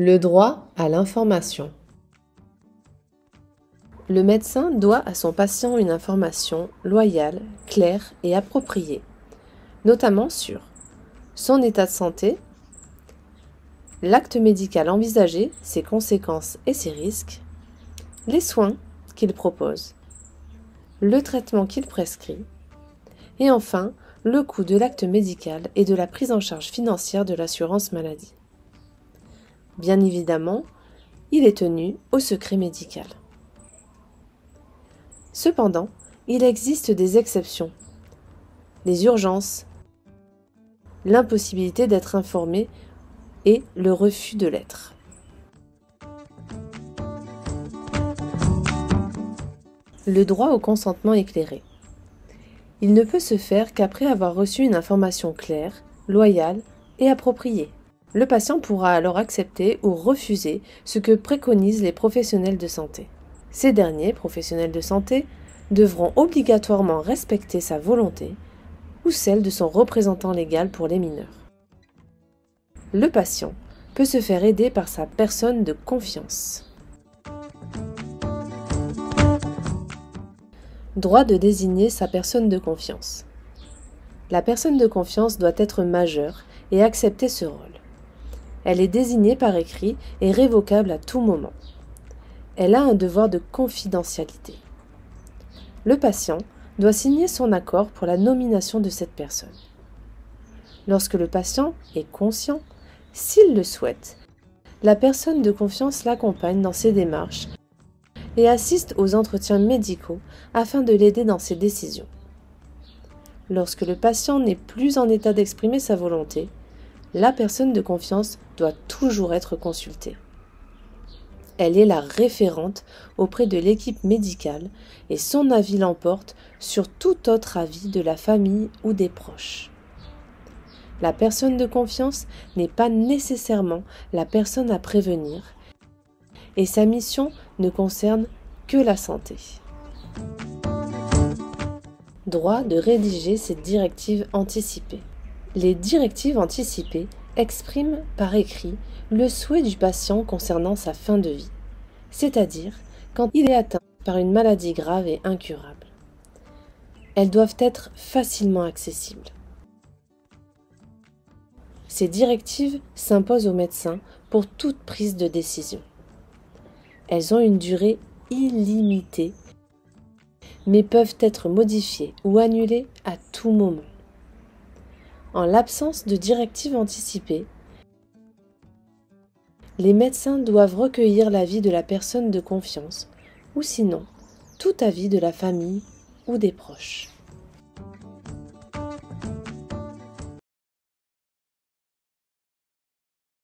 Le droit à l'information. Le médecin doit à son patient une information loyale, claire et appropriée, notamment sur son état de santé, l'acte médical envisagé, ses conséquences et ses risques, les soins qu'il propose, le traitement qu'il prescrit, et enfin le coût de l'acte médical et de la prise en charge financière de l'assurance maladie. Bien évidemment, il est tenu au secret médical. Cependant, il existe des exceptions, les urgences, l'impossibilité d'être informé et le refus de l'être. Le droit au consentement éclairé. Il ne peut se faire qu'après avoir reçu une information claire, loyale et appropriée. Le patient pourra alors accepter ou refuser ce que préconisent les professionnels de santé. Ces derniers, professionnels de santé, devront obligatoirement respecter sa volonté ou celle de son représentant légal pour les mineurs. Le patient peut se faire aider par sa personne de confiance. Droit de désigner sa personne de confiance. La personne de confiance doit être majeure et accepter ce rôle. Elle est désignée par écrit et révocable à tout moment. Elle a un devoir de confidentialité. Le patient doit signer son accord pour la nomination de cette personne. Lorsque le patient est conscient, s'il le souhaite, la personne de confiance l'accompagne dans ses démarches et assiste aux entretiens médicaux afin de l'aider dans ses décisions. Lorsque le patient n'est plus en état d'exprimer sa volonté, la personne de confiance doit toujours être consultée. Elle est la référente auprès de l'équipe médicale et son avis l'emporte sur tout autre avis de la famille ou des proches. La personne de confiance n'est pas nécessairement la personne à prévenir et sa mission ne concerne que la santé. Droit de rédiger ses directives anticipées. Les directives anticipées expriment par écrit le souhait du patient concernant sa fin de vie, c'est-à-dire quand il est atteint par une maladie grave et incurable. Elles doivent être facilement accessibles. Ces directives s'imposent aux médecins pour toute prise de décision. Elles ont une durée illimitée, mais peuvent être modifiées ou annulées à tout moment. En l'absence de directives anticipées, les médecins doivent recueillir l'avis de la personne de confiance ou sinon tout avis de la famille ou des proches.